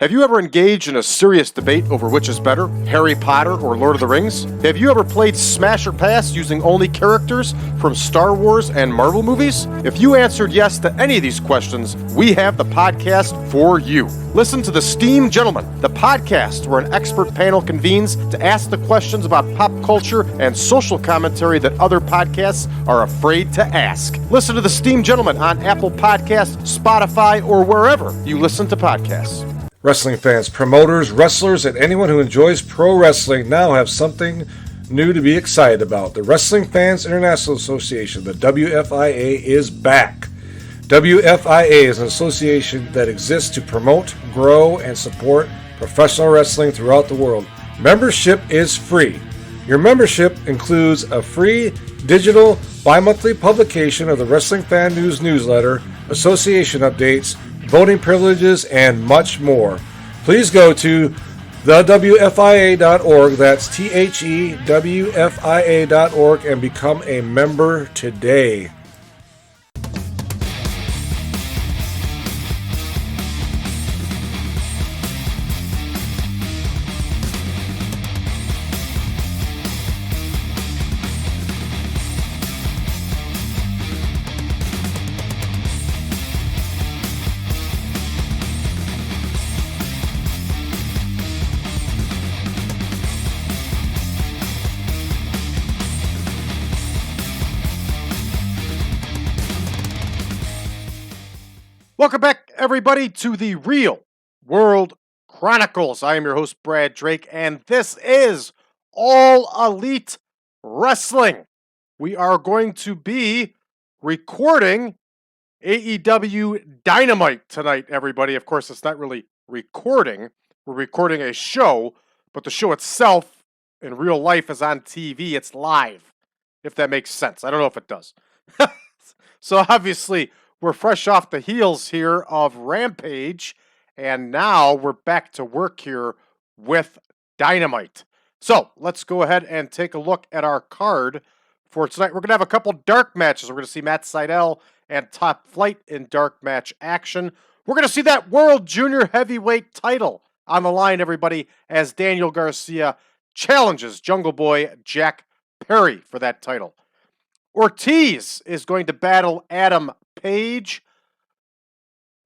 Have you ever engaged in a serious debate over which is better, Harry Potter or Lord of the Rings? Have you ever played Smash or Pass using only characters from Star Wars and Marvel movies? If you answered yes to any of these questions, we have the podcast for you. Listen to The Steam Gentleman, the podcast where an expert panel convenes to ask the questions about pop culture and social commentary that other podcasts are afraid to ask. Listen to The Steam Gentleman on Apple Podcasts, Spotify, or wherever you listen to podcasts. Wrestling fans, promoters, wrestlers, and anyone who enjoys pro wrestling now have something new to be excited about. The Wrestling Fans International Association, the WFIA, is back. WFIA is an association that exists to promote, grow, and support professional wrestling throughout the world. Membership is free. Your membership includes a free digital bi-monthly publication of the Wrestling Fan News newsletter, association updates, voting privileges, and much more. Please go to thewfia.org, that's THEWFIA.org, and become a member today. Welcome back, everybody, to the Real World Chronicles. I am your host, Brad Drake, and this is All Elite Wrestling. We are going to be recording AEW Dynamite tonight, everybody. Of course, it's not really recording. We're recording a show, but the show itself in real life is on TV. It's live, if that makes sense. I don't know if it does. So obviously, we're fresh off the heels here of Rampage, and now we're back to work here with Dynamite. So let's go ahead and take a look at our card for tonight. We're going to have a couple dark matches. We're going to see Matt Sydal and Top Flight in dark match action. We're going to see that World Junior Heavyweight title on the line, everybody, as Daniel Garcia challenges Jungle Boy Jack Perry for that title. Ortiz is going to battle Adam Page.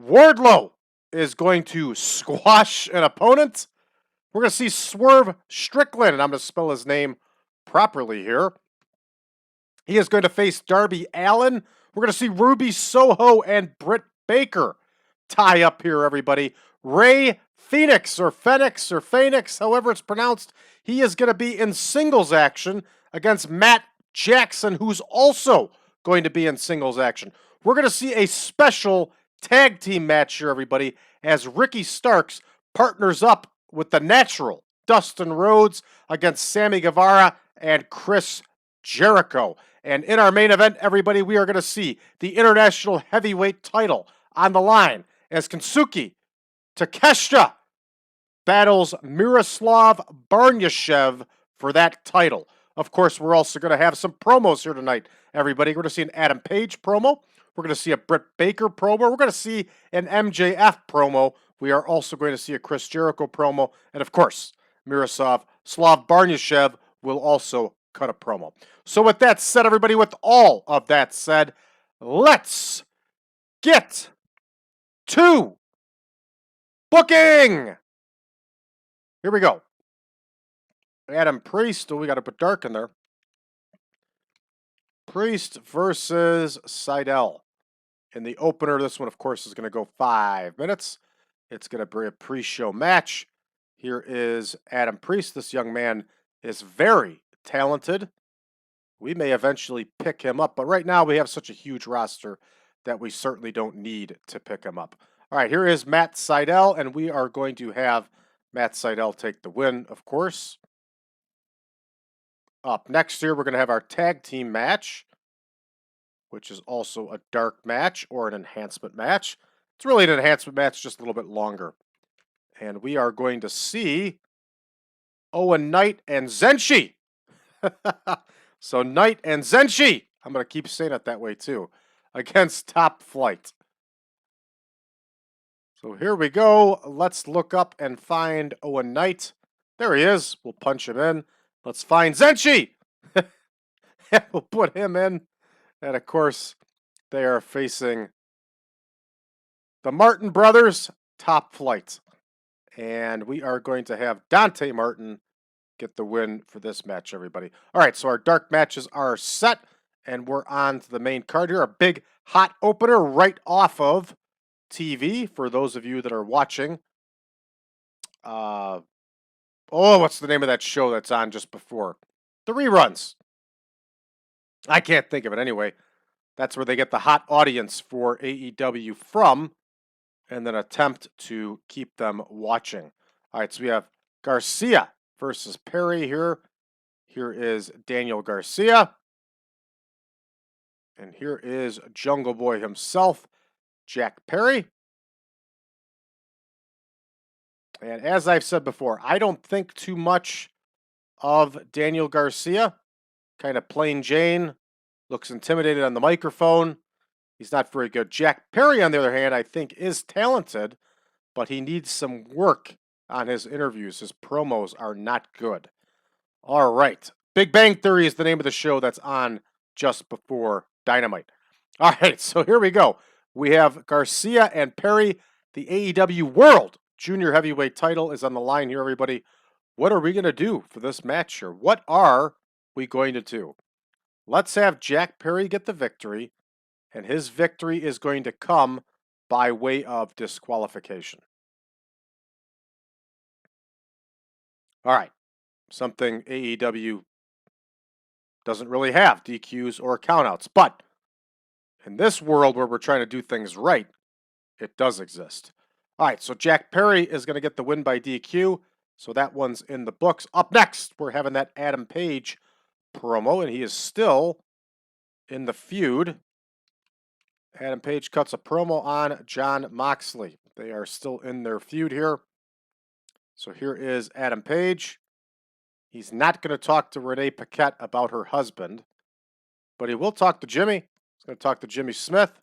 Wardlow is going to squash an opponent. We're going to see Swerve Strickland, and I'm going to spell his name properly here. He is going to face Darby Allin. We're going to see Ruby Soho and Britt Baker tie up here, everybody. Ray Fenix, however it's pronounced, he is going to be in singles action against Matt Jackson, who's also going to be in singles action. We're going to see a special tag team match here, everybody, as Ricky Starks partners up with the Natural, Dustin Rhodes, against Sammy Guevara and Chris Jericho. And in our main event, everybody, we are going to see the International Heavyweight title on the line as Konosuke Takeshita battles Miroslav Barnyashev for that title. Of course, we're also going to have some promos here tonight, everybody. We're going to see an Adam Page promo. We're going to see a Britt Baker promo. We're going to see an MJF promo. We are also going to see a Chris Jericho promo. And of course, Miroslav Barnyashev will also cut a promo. So with that said, everybody, with all of that said, let's get to booking. Here we go. Adam Priest. Oh, we got to put dark in there. Priest versus Sydal. In the opener, this one, of course, is going to go 5 minutes. It's going to be a pre-show match. Here is Adam Priest. This young man is very talented. We may eventually pick him up, but right now we have such a huge roster that we certainly don't need to pick him up. All right, here is Matt Sydal, and we are going to have Matt Sydal take the win, of course. Up next here, we're going to have our tag team match, which is also a dark match or an enhancement match. It's really an enhancement match, just a little bit longer. And we are going to see Owen Knight and Zenshi. So Knight and Zenshi, I'm going to keep saying it that way too, against Top Flight. So here we go. Let's look up and find Owen Knight. There he is. We'll punch him in. Let's find Zenshi. We'll put him in. And of course, they are facing the Martin brothers, Top Flight. And we are going to have Dante Martin get the win for this match, everybody. All right, so our dark matches are set, and we're on to the main card here. A big hot opener right off of TV for those of you that are watching. What's the name of that show that's on just before? The reruns. I can't think of it anyway. That's where they get the hot audience for AEW from and then attempt to keep them watching. All right, so we have Garcia versus Perry here. Here is Daniel Garcia. And here is Jungle Boy himself, Jack Perry. And as I've said before, I don't think too much of Daniel Garcia. Kind of plain Jane. Looks intimidated on the microphone. He's not very good. Jack Perry, on the other hand, I think is talented, but he needs some work on his interviews. His promos are not good. All right. Big Bang Theory is the name of the show that's on just before Dynamite. All right, so here we go. We have Garcia and Perry. The AEW World Junior Heavyweight title is on the line here, everybody. What are we going to do for this match here? What are we going to do? Let's have Jack Perry get the victory, and his victory is going to come by way of disqualification. All right, something AEW doesn't really have, DQs or countouts, but in this world where we're trying to do things right, it does exist. All right, so Jack Perry is going to get the win by DQ, so that one's in the books. Up next, we're having that Adam Page promo, and he is still in the feud. Adam Page cuts a promo on Jon Moxley. They are still in their feud here. So here is Adam Page. He's not going to talk to Renee Paquette about her husband, but he will talk to Jimmy. He's going to talk to Jimmy Smith,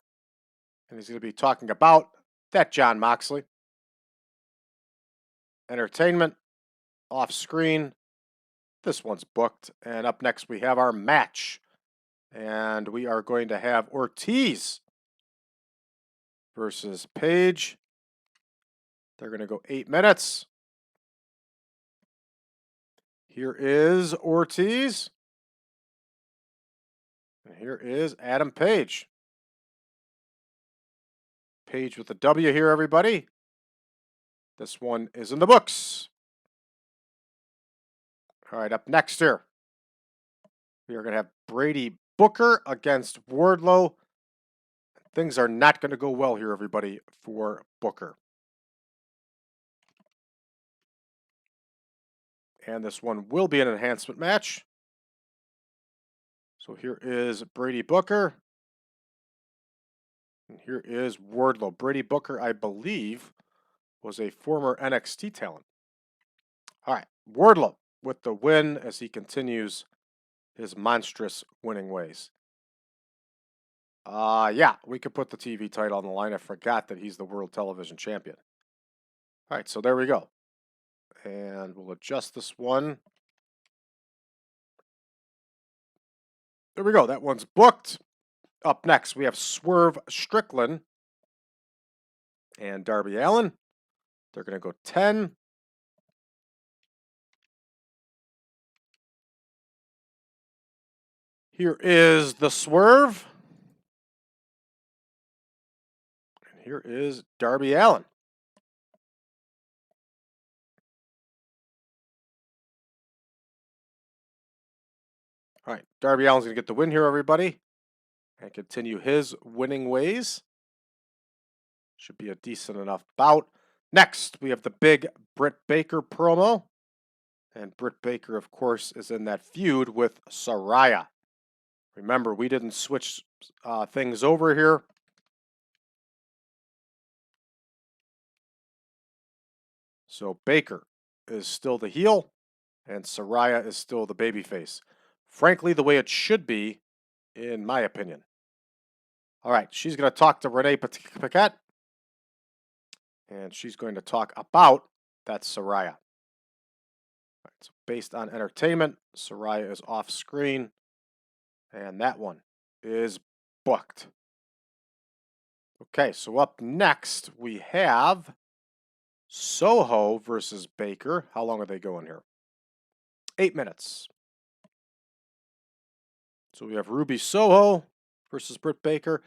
and he's going to be talking about that Jon Moxley. Entertainment, off screen. This one's booked. And up next, we have our match. And we are going to have Ortiz versus Page. They're going to go 8 minutes. Here is Ortiz. And here is Adam Page. Page with a W here, everybody. This one is in the books. All right, up next here, we are going to have Brady Booker against Wardlow. Things are not going to go well here, everybody, for Booker. And this one will be an enhancement match. So here is Brady Booker. And here is Wardlow. Brady Booker, I believe, was a former NXT talent. All right, Wardlow with the win as he continues his monstrous winning ways. Yeah, we could put the TV title on the line. I forgot that he's the World Television Champion. All right, so there we go. And we'll adjust this one. There we go. That one's booked. Up next, we have Swerve Strickland and Darby Allin. They're going to go 10. Here is the Swerve. And here is Darby Allin. All right, Darby Allin's going to get the win here, everybody, and continue his winning ways. Should be a decent enough bout. Next, we have the big Britt Baker promo. And Britt Baker, of course, is in that feud with Saraya. Remember, we didn't switch things over here. So Baker is still the heel, and Saraya is still the babyface. Frankly, the way it should be, in my opinion. All right, she's going to talk to Renee Paquette. And she's going to talk about that Saraya. Right, so based on entertainment, Saraya is off screen. And that one is booked. Okay, so up next we have Soho versus Baker. How long are they going here? 8 minutes. So we have Ruby Soho versus Britt Baker.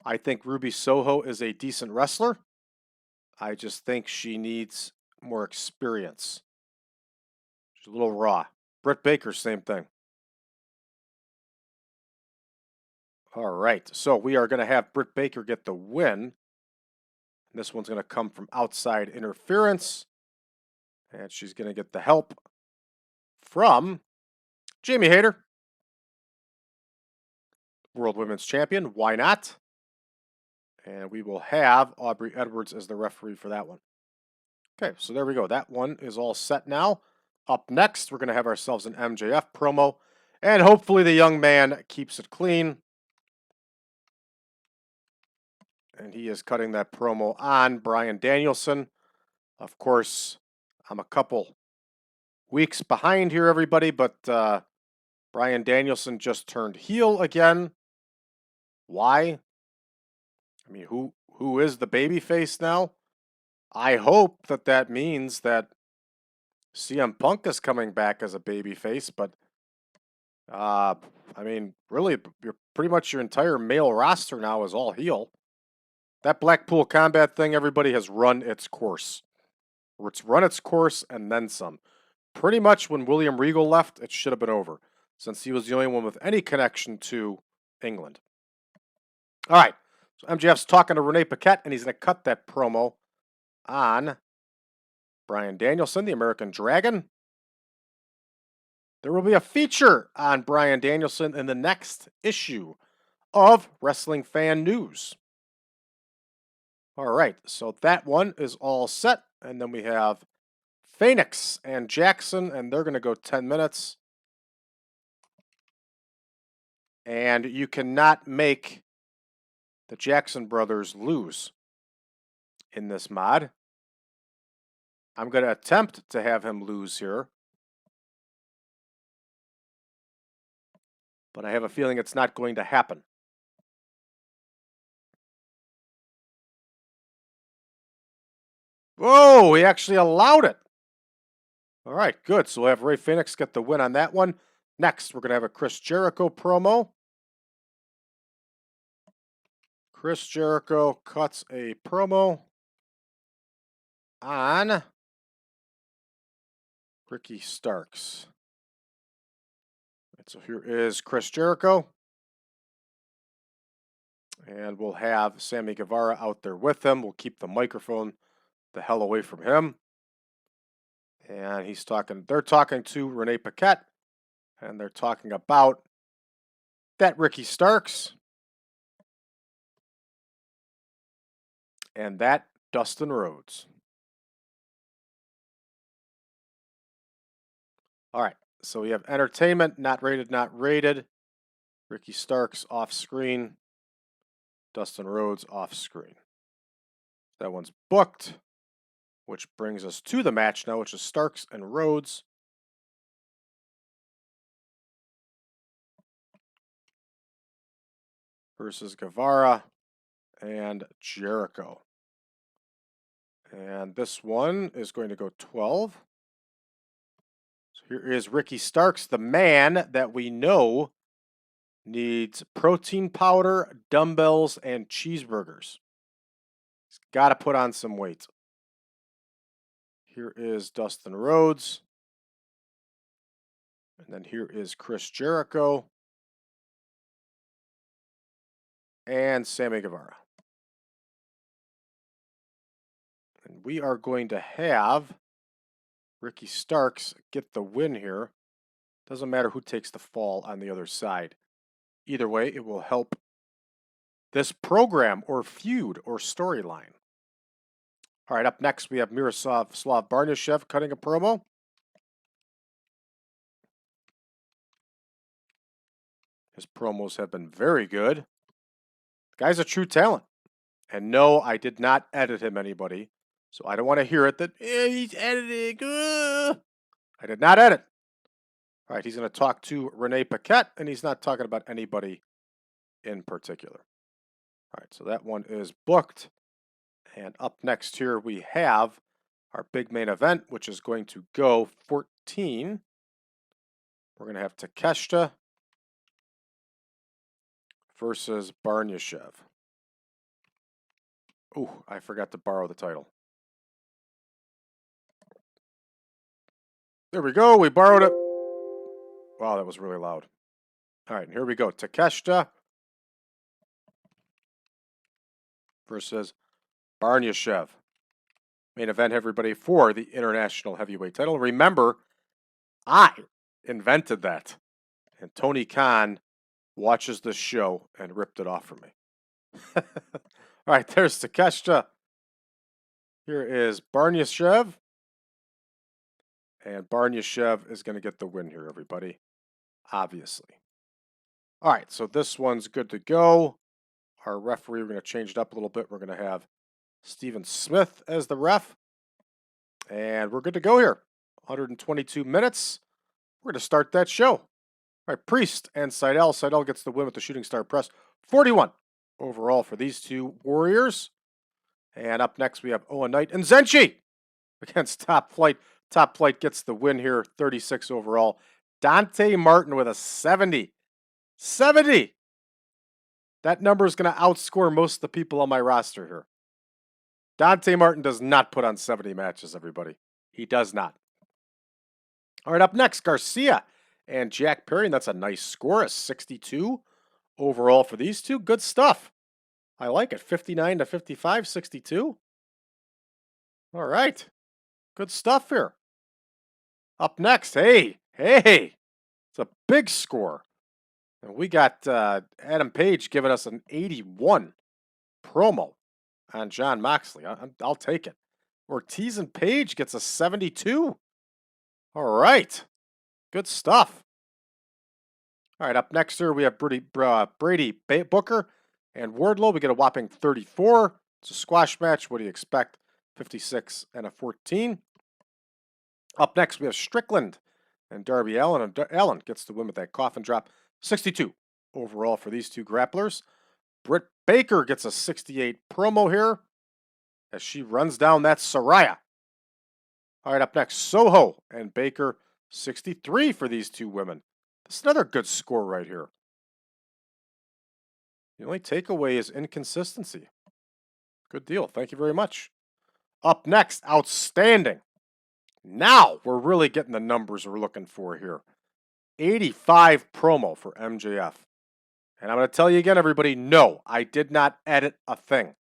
I think Ruby Soho is a decent wrestler. I just think she needs more experience. She's a little raw. Britt Baker, same thing. All right, so we are going to have Britt Baker get the win. And this one's going to come from outside interference. And she's going to get the help from Jamie Hayter, World Women's Champion. Why not? And we will have Aubrey Edwards as the referee for that one. Okay, so there we go. That one is all set now. Up next, we're going to have ourselves an MJF promo. And hopefully the young man keeps it clean. And he is cutting that promo on Bryan Danielson. Of course, I'm a couple weeks behind here, everybody, but Bryan Danielson just turned heel again. Why? I mean, who is the babyface now? I hope that means that CM Punk is coming back as a babyface, but I mean, really, you're pretty much your entire male roster now is all heel. That Blackpool Combat thing, everybody has run its course. It's run its course and then some. Pretty much when William Regal left, it should have been over, since he was the only one with any connection to England. All right, so MJF's talking to Renee Paquette, and he's going to cut that promo on Bryan Danielson, the American Dragon. There will be a feature on Bryan Danielson in the next issue of Wrestling Fan News. All right, so that one is all set. And then we have Fenix and Jackson, and they're going to go 10 minutes. And you cannot make the Jackson brothers lose in this mod. I'm going to attempt to have him lose here. But I have a feeling it's not going to happen. Whoa, he actually allowed it. All right, good. So we'll have Rey Fenix get the win on that one. Next, we're going to have a Chris Jericho promo. Chris Jericho cuts a promo on Ricky Starks. Right, so here is Chris Jericho. And we'll have Sammy Guevara out there with him. We'll keep the microphone the hell away from him. And they're talking to Renee Paquette. And they're talking about that Ricky Starks. And that Dustin Rhodes. All right, so we have entertainment, not rated, not rated. Ricky Starks off screen. Dustin Rhodes off screen. That one's booked, which brings us to the match now, which is Starks and Rhodes. Versus Guevara and Jericho. And this one is going to go 12. So here is Ricky Starks, the man that we know needs protein powder, dumbbells, and cheeseburgers. He's got to put on some weight. Here is Dustin Rhodes. And then here is Chris Jericho. And Sammy Guevara. And we are going to have Ricky Starks get the win here. Doesn't matter who takes the fall on the other side. Either way, it will help this program or feud or storyline. All right, up next we have Miroslav Barnyashev cutting a promo. His promos have been very good. The guy's a true talent. And no, I did not edit him, anybody. So I don't want to hear it that he's editing. I did not edit. All right, he's going to talk to Renee Paquette, and he's not talking about anybody in particular. All right, so that one is booked. And up next here we have our big main event, which is going to go 14. We're going to have Takeshita versus Barnyashev. Ooh, I forgot to borrow the title. There we go. We borrowed it. Wow, that was really loud. All right, and here we go. Takeshita versus Barnyashev. Main event, everybody, for the International Heavyweight title. Remember, I invented that. And Tony Khan watches this show and ripped it off from me. All right, there's Takeshita. Here is Barnyashev. And Barnyashev is going to get the win here, everybody. Obviously. All right, so this one's good to go. Our referee, we're going to change it up a little bit. We're going to have Steven Smith as the ref. And we're good to go here. 122 minutes. We're going to start that show. All right, Priest and Sydal. Sydal gets the win with the Shooting Star Press. 41 overall for these two Warriors. And up next, we have Owen Knight and Zenshi against Top Flight. Top Flight gets the win here, 36 overall. Dante Martin with a 70. 70! That number is going to outscore most of the people on my roster here. Dante Martin does not put on 70 matches, everybody. He does not. All right, up next, Garcia and Jack Perry, and that's a nice score, a 62 overall for these two. Good stuff. I like it. 59 to 55, 62. All right. Good stuff here. Up next, hey, it's a big score. And we got Adam Page giving us an 81 promo on Jon Moxley. I'll take it. Ortiz and Page gets a 72. All right. Good stuff. All right, up next here we have Brady Booker and Wardlow. We get a whopping 34. It's a squash match. What do you expect? 56 and a 14. Up next, we have Strickland and Darby Allin. And Allin gets the win with that coffin drop. 62 overall for these two grapplers. Britt Baker gets a 68 promo here as she runs down that Saraya. All right, up next, Soho and Baker. 63 for these two women. This is another good score right here. The only takeaway is inconsistency. Good deal. Thank you very much. Up next, outstanding. Now we're really getting the numbers we're looking for here. 85 promo for MJF. And I'm going to tell you again, everybody, no, I did not edit a thing.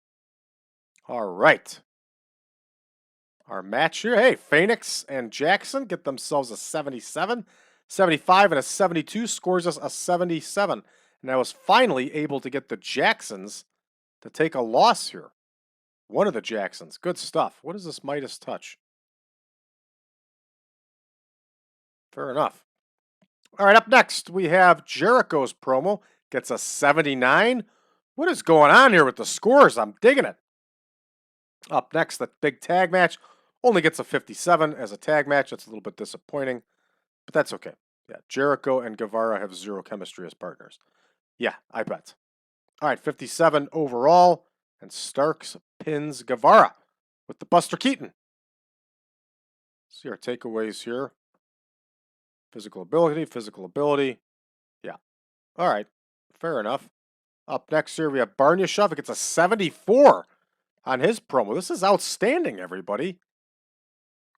All right. Our match here, hey, Fenix and Jackson get themselves a 77. 75 and a 72 scores us a 77. And I was finally able to get the Jacksons to take a loss here. One of the Jacksons. Good stuff. What is this Midas touch? Fair enough. All right, up next, we have Jericho's promo. Gets a 79. What is going on here with the scores? I'm digging it. Up next, the big tag match only gets a 57 as a tag match. That's a little bit disappointing, but that's okay. Yeah, Jericho and Guevara have zero chemistry as partners. Yeah, I bet. All right, 57 overall, and Starks pins Guevara with the Buster Keaton. See our takeaways here. Physical ability. Yeah. All right, fair enough. Up next here, we have Barnyashev. It gets a 74 on his promo. This is outstanding, everybody.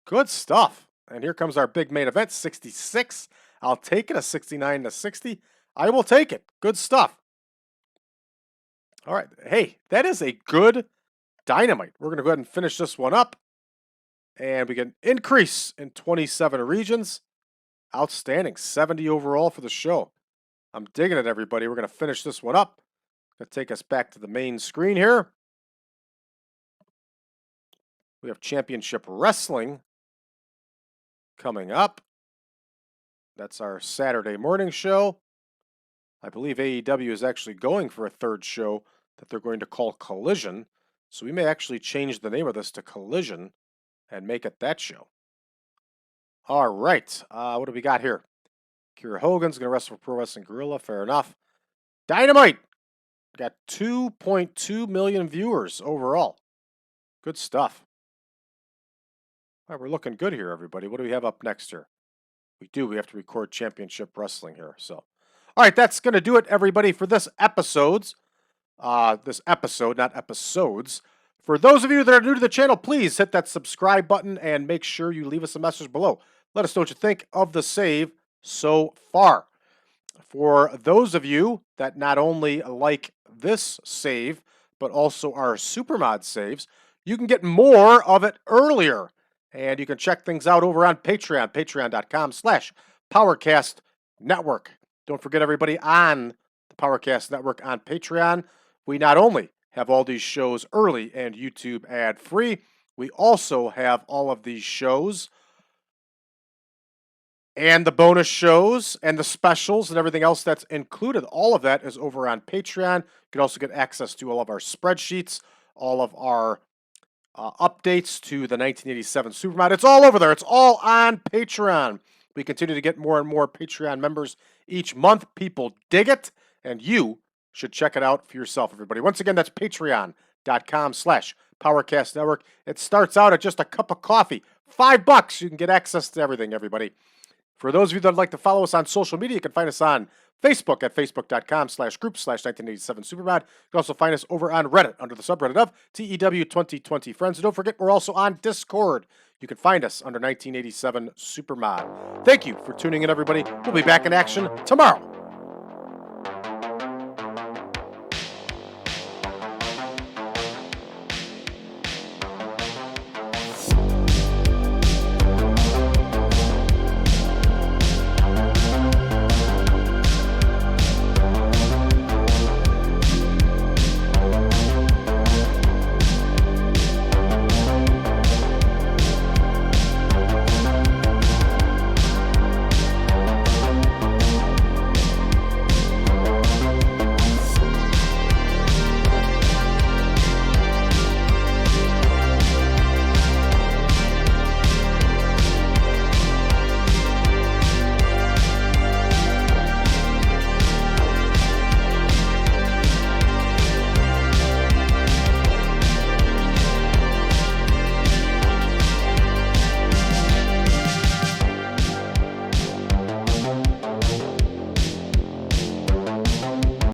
Good stuff. And here comes our big main event, 66. I'll take it, a 69 to 60. I will take it. Good stuff. All right. Hey, that is a good Dynamite. We're going to go ahead and finish this one up. And we get an increase in 27 regions. Outstanding. 70 overall for the show. I'm digging it, everybody. We're going to finish this one up. Going to take us back to the main screen here. We have Championship Wrestling coming up. That's our Saturday morning show. I believe AEW is actually going for a third show that they're going to call Collision. So we may actually change the name of this to Collision and make it that show. All right. What do we got here? Kira Hogan's going to wrestle for Pro Wrestling Guerrilla. Fair enough. Dynamite got 2.2 million viewers overall. Good stuff. All right, we're looking good here, everybody. What do we have up next here? We have to record Championship Wrestling here. So, all right, that's going to do it, everybody, for this episode, not episodes. For those of you that are new to the channel, please hit that subscribe button and make sure you leave us a message below. Let us know what you think of the save so far. For those of you that not only like this save, but also our Supermod saves, you can get more of it earlier. And you can check things out over on Patreon, patreon.com/PowerCast Network. Don't forget, everybody, on the PowerCast Network on Patreon, we not only have all these shows early and YouTube ad-free, we also have all of these shows and the bonus shows and the specials and everything else that's included. All of that is over on Patreon. You can also get access to all of our spreadsheets, all of our updates to the 1987 Supermod. It's all over there. It's all on Patreon. We continue to get more and more Patreon members each month. People dig it, and you should check it out for yourself, everybody. Once again, that's patreon.com/PowerCast Network. It starts out at just a cup of coffee. $5. You can get access to everything, everybody. For those of you that would like to follow us on social media, you can find us on Facebook at facebook.com/group/1987Supermod. You can also find us over on Reddit under the subreddit of TEW 2020 Friends. And don't forget, we're also on Discord. You can find us under 1987 Supermod. Thank you for tuning in, everybody. We'll be back in action tomorrow.